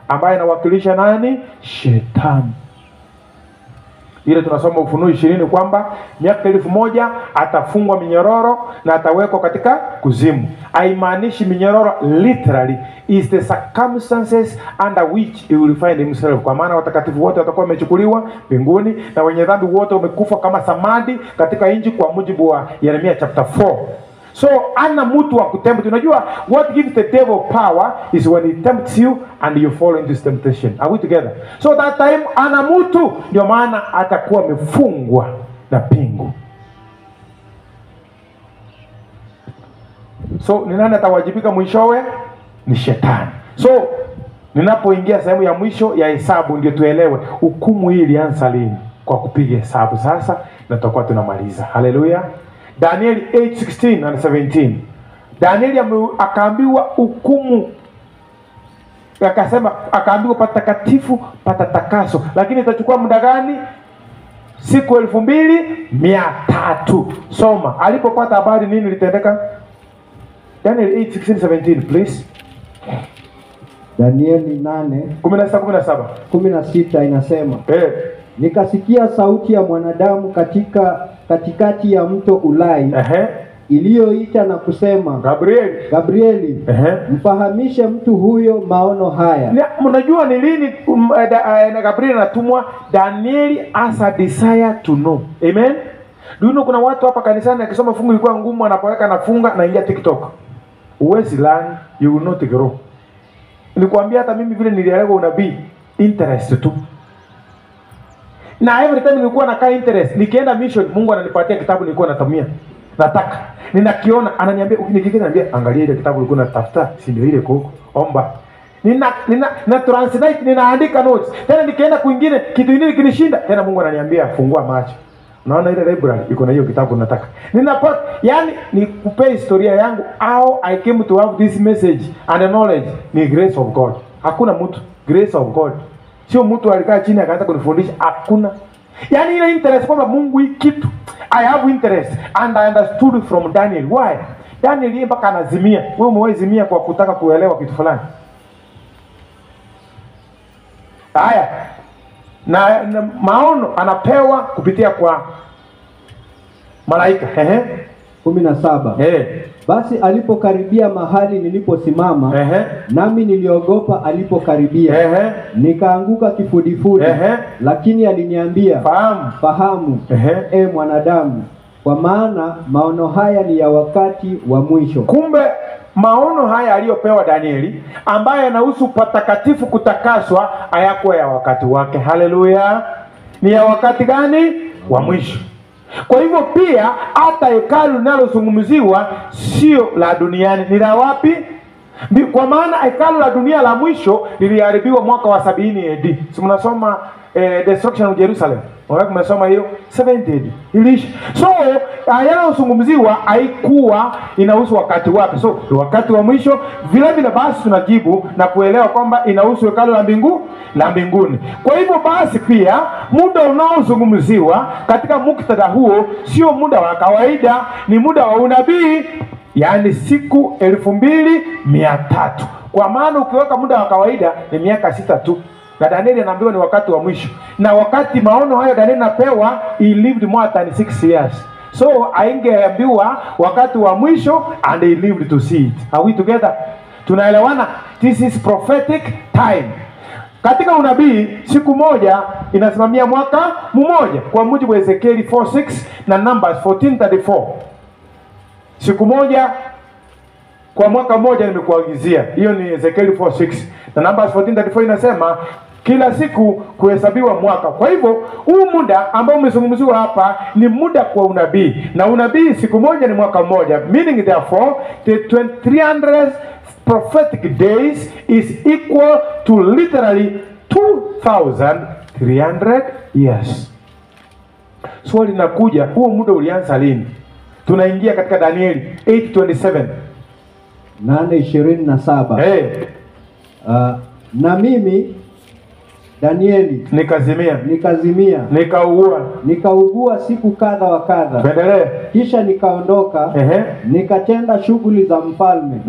Speaker 3: ambaye anawakilisha nani? Shetani. Ile tunasoma Ufunuo 20 kwamba miaka 1000 atafungwa minyororo na atawekwa katika kuzimu. Haimaanishi minyororo literally, is the circumstances under which he will find himself. Kwa maana watakatifu wote watakuwa wamechukuliwa mbinguni na wenye dhambi wote wamekufa kama samadi katika nchi, kwa mujibu wa Yeremia chapter 4. So ana mtu wa kutempt. Unajua what gives the devil power is when he tempts you and you fall into temptation. Are we together? So that time ana mtu, ndio maana atakuwa amefungwa na pingu. So ni nani atawajibika mwishowe? Ni Shetani. So ninapoingia sehemu ya mwisho ya hesabu, ndio tuelewe hukumu hii ilianza lini, kwa kupiga hesabu sasa, na tutakuwa tunamaliza. Haleluya. Daniel 8:16 and 17. Daniel akaambiwa hukumu, akasema, akaambiwa patakatifu patatakaso, lakini itachukua muda gani? Siku 2300. Soma. Alipopata habari nini litendeka? Daniel 8:16-17 please.
Speaker 2: Danieli 8:16 inasema, nikasikia sauti ya mwanadamu katikati ya mto Ulai, iliyoita na kusema, Gabrieli, mfahamishe mtu huyo maono haya.
Speaker 3: Mnajua ni lini Gabriel anatumwa? Danieli has a desire to know. Amen. Do you know kuna watu hapa kanisani akisoma fungu ilikuwa ngumu, anapoweka nafunga na ingia TikTok. Uwezi learn, you will not grow. Nilikwambia hata mimi vile nilielewa unabii, interest tu. Na every time nilikuwa nakaa interest, nikienda mission, Mungu ananipatia kitabu nilikuwa natamia. Nataka. Ninakiona, ananiambia, nikiangalia, angalia ile kitabu ulikuwa unatafuta, si ndio ile huko. Omba. Na translate, ninaandika notes. Tena nikienda kwingine, kitu kingine kinishinda, tena Mungu ananiambia fungua macho. Unaona ile library iko na hiyo kitabu nataka. Ninapata, yani nikupe historia yangu, how I came to have this message and knowledge, ni grace of God. Hakuna mtu, grace of God. Sio mtu alikaa chini akaanza kunifundisha, hakuna. Yani ile interest kwamba Mungu hii kitu, I have interest and I understood from Daniel. Why? Daniel yeye mpaka anazimia. Wewe umewahi zimia kwa kutaka kuelewa kitu fulani? Haya. Na maono anapewa kupitia kwa malaika.
Speaker 2: 17. Basi alipokaribia mahali niliposimama, nami niliogopa alipokaribia, nikaanguka kifudifudi. Lakini aliniambia, fahamu, mwanadamu, kwa maana maono haya ni ya wakati wa mwisho. Kumbe maono haya aliyopewa Danieli, ambaye yanahusu patakatifu kutakaswa, hayakuwa ya wakati wake. Haleluya. Ni ya wakati gani? Wa mwisho. Kwa hivyo pia hata hekalu linalozungumziwa sio la duniani, ni la wapi? Kwa maana hekalu la dunia la mwisho liliharibiwa mwaka wa 70 AD. Si mnasoma destruction of Jerusalem? Wangapi mnasoma hiyo? 70 AD. Iliisha. So yanayozungumziwa haikuwa inahusu wakati wake. So wakati wa mwisho vile vile basi tunajibu na kuelewa kwamba inahusu hekalu la mbinguni. Kwa hivyo basi pia muda unaozungumziwa katika muktadha huo sio muda wa kawaida, ni muda wa unabii, yani siku 2300. Kwa maana ukiweka muda wa kawaida ni miaka 6 tu. Na Danieli anaambiwa ni wakati wa mwisho. Na wakati maono hayo Danieli anapewa, he lived more than 6 years. So aingeambiwa wakati wa mwisho and he lived to see it. Are we together? Tunaelewana? This is prophetic time. Katika unabii siku moja inasimamia mwaka mmoja, kwa mujibu wa Ezekiel 4:6 na Numbers 14:34. Siku moja kwa mwaka mmoja nimekuagizia. Hiyo ni Ezekiel 4:6 na Numbers 14:34 inasema kila siku kuhesabiwa mwaka. Kwa hivyo huu muda ambao umezungumziwa hapa ni muda kwa unabii, na unabii siku moja ni mwaka mmoja, meaning therefore the
Speaker 3: prophetic days is equal to literally 2300 years. Swali linakuja, huo muda ulianza lini? Tunaingia katika Danieli 8:27.
Speaker 2: 8:27. Na mimi Danieli nikaugua siku kadha wa kadha.
Speaker 3: Tuendelee.
Speaker 2: Kisha nikaondoka, nikatenda shughuli za mfalme.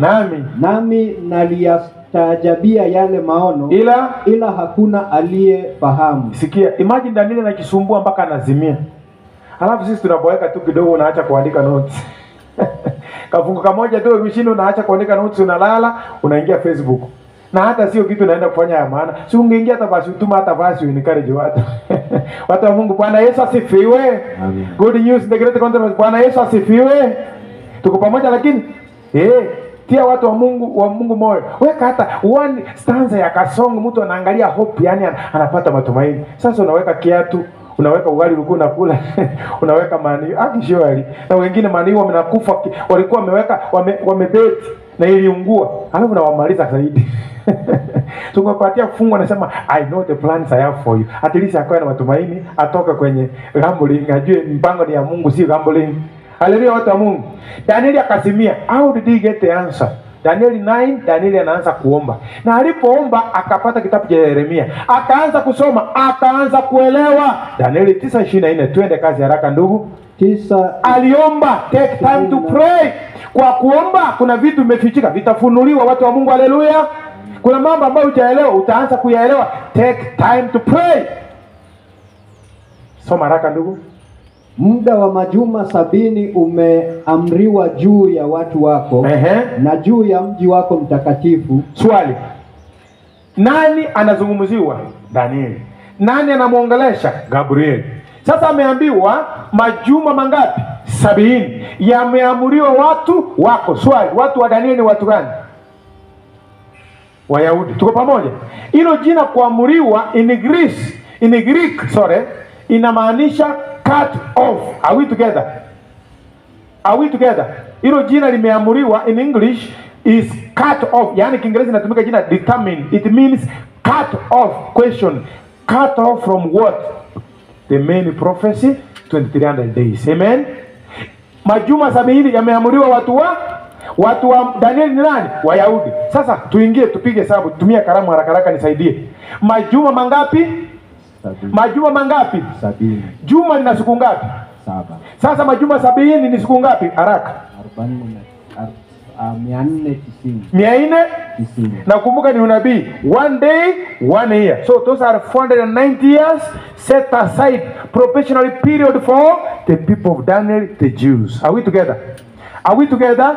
Speaker 2: Nami naliyastaajabia yale maono, ila hakuna aliyefahamu.
Speaker 3: Sikia, imagine Danieli anakisumbua mpaka anazimia. Alafu sisi tunapoweka tu kidogo unaacha kuandika notes. Kafungu kamoja tu umeshinda unaacha kuandika notes, unalala, unaingia Facebook. Na hata sio kitu naenda kufanya ya maana. Si ungeingia hata basi utuma hata basi encourage watu. Watu wa Mungu, Bwana Yesu asifiwe. Amen. Good news, the great controversy. Bwana Yesu asifiwe. Tuko pamoja, lakini tia watu wa Mungu moyo. Weka hata one stanza ya kasongo, mtu anaangalia hope, yani anapata matumaini. Sasa unaweka kiatu, unaweka ugali ulikuwa unakula, unaweka mani akishwali. Na wengine mani wamenakufa, walikuwa wamebeti na iliungua. Alafu na wamaliza zaidi. Tungepatia fungu anasema I know the plans I have for you. At least akawa na matumaini, atoka kwenye gambling, ajue mpango ni ya Mungu, si gambling. Haleluya, watu wa Mungu. Danieli akasimia. How did he get the answer? Danieli 9, Danieli anaanza kuomba. Na alipoomba akapata kitabu cha Yeremia. Akaanza kusoma, akaanza kuelewa. Danieli 9:24. Twende kazi haraka ndugu. Aliomba, take time to pray. Kwa kuomba kuna vitu vimefichika, vitafunuliwa, watu wa Mungu. Haleluya. Kuna mambo ambayo hujaelewa, utaanza kuyaelewa. Take time to pray. Soma haraka ndugu.
Speaker 2: Muda wa majuma 70 umeamriwa juu ya watu wako, na juu ya mji wako mtakatifu.
Speaker 3: Swali. Nani anazungumziwa? Danieli. Nani anamuongelesha? Gabriel. Sasa ameambiwa majuma mangapi? 70. Yameamriwa watu wako. Swali, watu wa Danieli ni watu gani? Wayahudi. Tuko pamoja? Hilo jina kuamriwa in Greek, inamaanisha cut off. Are we together? Hilo jina limeamriwa in English is cut off. Yaani Kiingereza inatumika jina determine. It means cut off. Question. Cut off from what? The main prophecy 2300 days. Amen. Majuma 70 yameamriwa watu wa Danieli ni nani? Wayahudi. Sasa tuingie tupige hesabu, tumia kalamu haraka nisaidie. Majuma mangapi?
Speaker 2: 70.
Speaker 3: Majuma mangapi?
Speaker 2: 70.
Speaker 3: Juma lina siku ngapi?
Speaker 2: 7.
Speaker 3: Sasa majuma 70 ni siku ngapi? Haraka. 490. Nakumbuka ni unabii. One day, 1 year. So those are 490 years set aside, professional period for the people of Daniel, the Jews. Are we together?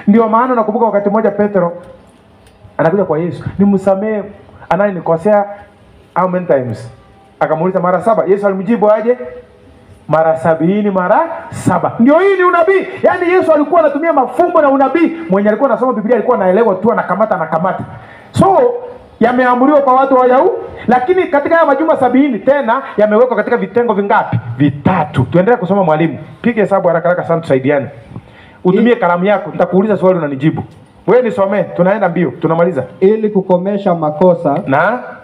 Speaker 3: Ndio maana nakumbuka wakati mmoja Petro anakuja kwa Yesu, nimsamehe anayenikosea how many times? Akamuuliza mara 7. Yesu alimjibu aje? Mara 70 mara 7. Ndio hii ni unabii. Yaani Yesu alikuwa anatumia mafumbo na unabii. Mwenye alikuwa anasoma Biblia alikuwa anaelewa tu, anakamata. So yameamriwa kwa watu wa Yahudi, lakini katika haya majuma 70 tena yamewekwa katika vitengo vingapi? 3. Tuendelee kusoma mwalimu. Piga hesabu haraka sana tusaidiane. Utumie kalamu yako, nitakuuliza swali unanijibu. Wewe nisomee, tunaenda mbio, tunamaliza.
Speaker 2: Ili kukomesha makosa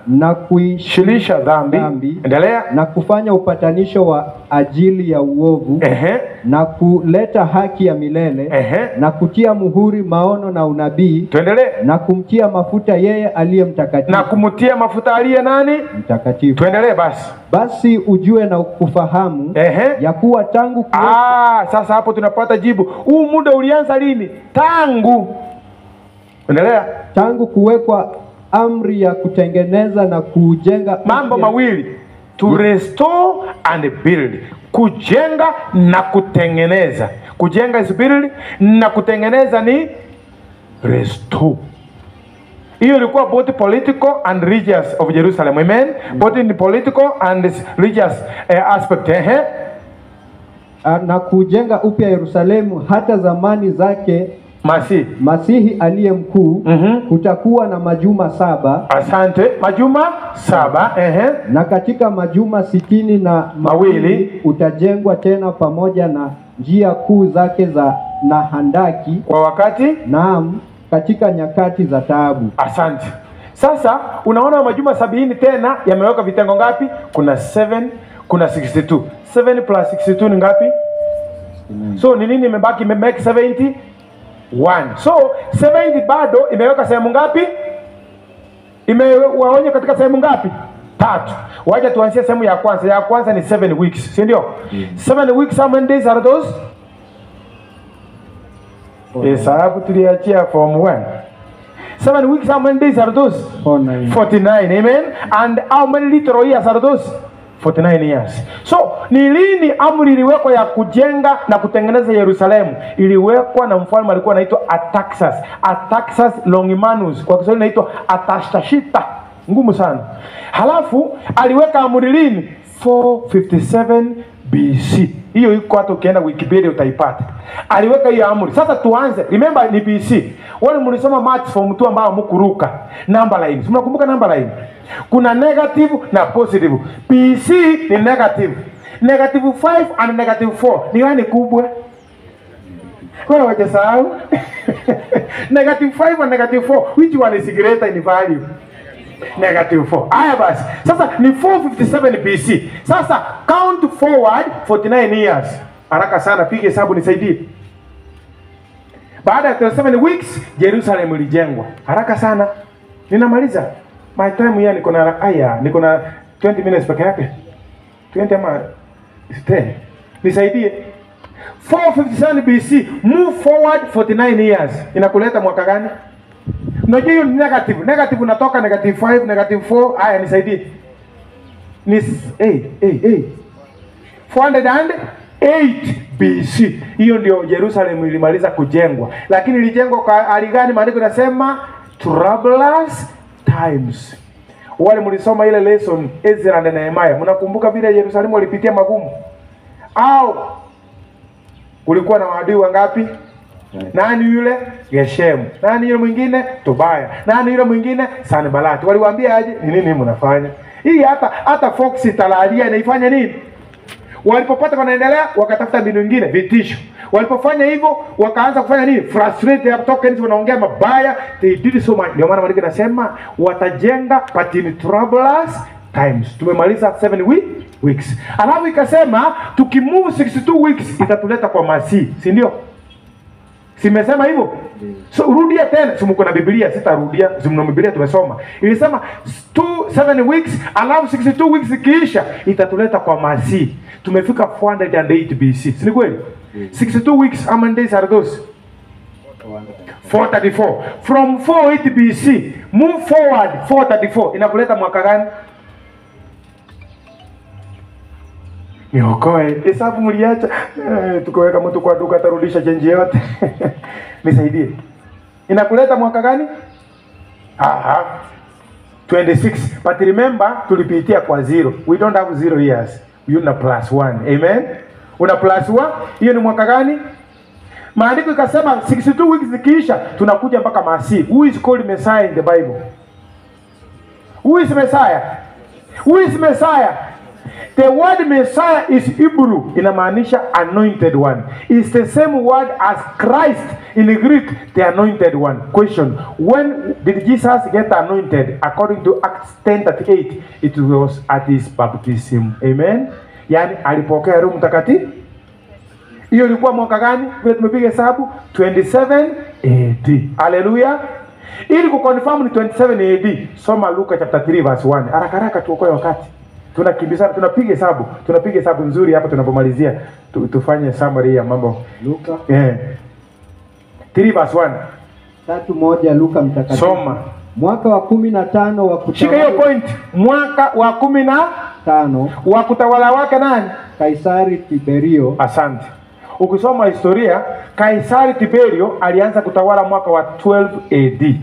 Speaker 2: na kuishilisha dhambi. Endelea. Na kufanya upatanisho wa ajili ya uovu. Na kuleta haki ya milele. Na kutia muhuri maono na unabii.
Speaker 3: Tuendelee.
Speaker 2: Na kumtia mafuta yeye aliye mtakatifu.
Speaker 3: Na kumtia mafuta aliye nani?
Speaker 2: Mtakatifu.
Speaker 3: Tuendelee basi.
Speaker 2: Basi ujue na kufahamu ya kuwa tangu
Speaker 3: sasa hapo tunapata jibu. Huu muda ulianza lini? Endelea.
Speaker 2: Tangu kuwekwa amri ya kutengeneza na kujenga.
Speaker 3: Mambo mawili. To restore and build. Kujenga na kutengeneza. Kujenga is build, na kutengeneza ni restore. Hiyo ilikuwa both political and religious of Jerusalem. Amen. Both in the political and religious aspect.
Speaker 2: Na kujenga upya Yerusalemu hata zamani zake Masihi aliye mkuu. Kutakuwa na majuma 7.
Speaker 3: Asante. Majuma 7.
Speaker 2: Na katika majuma 62 utajengwa tena pamoja na njia kuu zake na handaki.
Speaker 3: Kwa wakati?
Speaker 2: Naam. katika nyakati za taabu.
Speaker 3: Asante. Sasa unaona majuma 70 tena yameweka vitengo ngapi? Kuna 7, kuna 62. 7 plus 62 ni ngapi? So ni nini imebaki? Imebaki 71. So 70 bado imeweka sehemu ngapi? Imewaonye katika sehemu ngapi? 3. Wacha tuanzie sehemu ya kwanza. Ya kwanza ni 7 weeks, si ndio? 7 weeks, how many days are those? Hesabu tuliachia form 1. 7 weeks, how many days are those? 49. Amen. And how many literal years are those? 49 years. So ni lini amri iliwekwa ya kujenga na kutengeneza Yerusalemu? Iliwekwa na mfalme alikuwa anaitwa Artaxerxes. Artaxerxes Longimanus, kwa Kiswahili inaitwa Atashashita, ngumu sana. Halafu aliweka amri lini? 457 BC. Hiyo iko hata ukienda Wikipedia utaipata. Aliweka hiyo amri. Sasa tuanze. Remember ni BC. Wale mlisoma maths form 2 ambao mkuruka number lines. Mnakumbuka number line? Kuna negative na positive. BC ni negative. Negative 5 and negative 4. Ni gani kubwa? Kwa wajasahau. Negative 5 and negative 4. Which one is greater in value? Negative 4. Aya basi. Sasa ni 457 BC. Sasa count forward 49 years. Haraka sana, piga hesabu nisaidie. Baada ya 7 weeks Jerusalem ilijengwa. Haraka sana. Ninamaliza. My time here niko na 20 minutes peke yake. 20 ama 10. Nisaidie. 457 BC, move forward 49 years. Inakuleta mwaka gani? Unajua hiyo negative. Negative unatoka negative 5, negative 4. Haya nisaidie. Ni 408 BC. Hiyo ndio Jerusalem ilimaliza kujengwa. Lakini ilijengwa kwa hali gani? Maandiko yanasema troublous times. Wale mlisoma ile lesson Ezra na Nehemiah, mnakumbuka vile Yerusalemu walipitia magumu? Au kulikuwa na maadui wangapi? Nani yule? Geshem. Nani yule mwingine? Tobaya. Nani yule mwingine? Sanbalati. Waliwaambia aje? Ni nini mnafanya? Hii hata Fox talalia inaifanya nini? Walipopata wanaendelea wakatafuta mbinu nyingine, vitisho. Walipofanya hivyo wakaanza kufanya nini? Frustrate, kutoka nje wanaongea mabaya. They did so much. Ndio maana Maandiko yanasema watajenga but in troublous times. Tumemaliza 7 weeks. Alafu ikasema tukimove 62 weeks itatuleta kwa Masihi, si ndio? Simesema hivyo? So rudia tena, sumuko na Biblia, sitarudia. Zimno Biblia tumesoma. Ilisema 7 weeks, alafu 62 weeks ikiisha itatuleta kwa Masihi. Tumefika 408 BC. Si kweli? 62 weeks, how many days are those? 434. From 408 BC, move forward 434. Inakuleta mwaka gani? Niokoe. Hesabu mliacha. Tukaweka mtu kwa duka atarudisha change yote. Nisaidie. Inakuleta mwaka gani? 26. But remember tulipitia kwa 0. We don't have 0 years. You na +1. Amen. Una +1. Hiyo ni mwaka gani? Maandiko ikasema 62 weeks zikiisha tunakuja mpaka Masihi. Who is called Messiah in the Bible? Who is Messiah? Who is Messiah? The word Messiah is Hebrew, inamaanisha anointed one. It's the same word as Christ in Greek, the anointed one. Question: when did Jesus get anointed? According to Acts 10:38, it was at his baptism. Amen. Yani alipokea Roho Mtakatifu. Hiyo ilikuwa mwaka gani? Vile tumepiga hesabu 27 AD. Hallelujah. Ili kuconfirm ni 27 AD, soma Luka chapter 3 verse 1. Haraka haraka tuokoe wakati. Tunakimbizana, tunapiga hesabu nzuri hapa tunapomalizia. Tufanye summary ya mambo.
Speaker 2: Luka
Speaker 3: 3 verse 1.
Speaker 2: 3:1 Luka mtakatifu.
Speaker 3: Soma.
Speaker 2: Mwaka wa 15 wa kutawala.
Speaker 3: Shika hiyo point. Mwaka wa 15 wa kutawala wake nani?
Speaker 2: Kaisari Tiberio.
Speaker 3: Asante. Ukisoma historia, Kaisari Tiberio alianza kutawala mwaka wa 12 AD.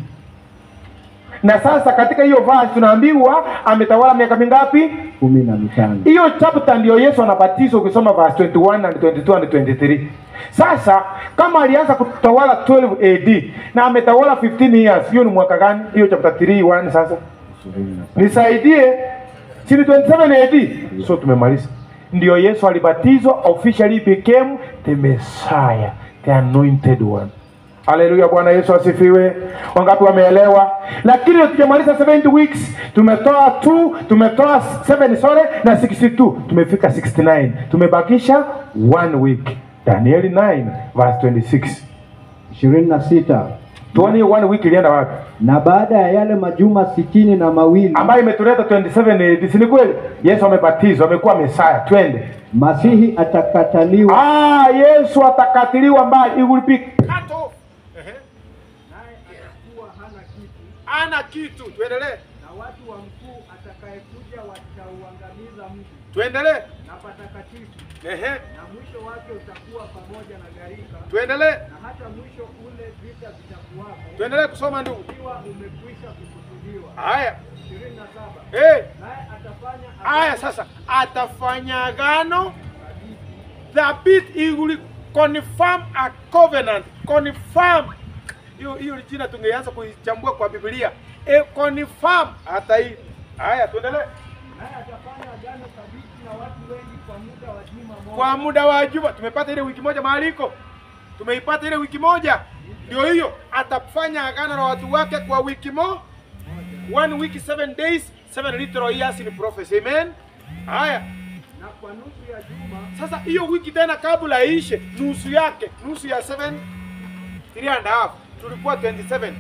Speaker 3: Na sasa katika hiyo verse tunaambiwa ametawala miaka mingapi?
Speaker 2: 15.
Speaker 3: Hiyo chapter ndio Yesu anabatizwa ukisoma verse 21 and 22 and 23. Sasa kama alianza kutawala 12 AD na ametawala 15 years, hiyo ni mwaka gani? Hiyo chapter 3:1 sasa. Nisaidie. Si 27 AD. So tumemaliza. Ndio Yesu alibatizwa, officially became the Messiah, the anointed one. Haleluya, Bwana Yesu asifiwe. Wangapi wameelewa? Lakini tukimaliza 70 weeks, tumetoa 7 na 62, tumefika 69. Tumebakisha 1 week. Danieli 9 verse 26.
Speaker 2: 26.
Speaker 3: Tuone 1 week ilienda wapi?
Speaker 2: Na baada ya yale majuma 62
Speaker 3: ambayo imetuleta 27 AD, si kweli? Yesu amebatizwa, amekuwa Mesaya. Twende.
Speaker 2: Masihi atakataliwa.
Speaker 3: Yesu atakatiliwa mbali, it will be
Speaker 1: cut off.
Speaker 2: Naye atakuwa
Speaker 1: hana kitu. Tuendelee.
Speaker 2: Na watu wa mkuu atakayekuja watauangamiza mji.
Speaker 1: Tuendelee.
Speaker 2: Na patakatifu.
Speaker 1: Na
Speaker 2: mwisho wake utakuwa pamoja na gharika.
Speaker 1: Tuendelee.
Speaker 2: Na hata mwisho ule vita vitakuwapo.
Speaker 1: Tuendelee kusoma ndugu.
Speaker 2: Ikiwa umekwisha kukusudiwa.
Speaker 1: Haya.
Speaker 2: 27. Naye atafanya
Speaker 1: haya sasa, atafanya agano thabiti. He will confirm a covenant. Confirm. Hiyo jina tungeanza kuichambua kwa Biblia. Confirm hata hii. Haya, tuendelee.
Speaker 2: Naye atafanya agano thabiti na watu wengi kwa muda wa juma moja.
Speaker 1: Kwa muda wa juma. Tumepata ile wiki moja mahali iko. Tumeipata ile wiki moja. Ndio hiyo. Atafanya agano na watu wake kwa wiki moja. 1 week 7 days, 7 literal years in prophecy. Amen. Haya.
Speaker 2: Na kwa nusu ya juma.
Speaker 1: Sasa hiyo wiki tena kabla ishe, nusu yake, nusu ya 7 3 and a half. Tulikuwa 27.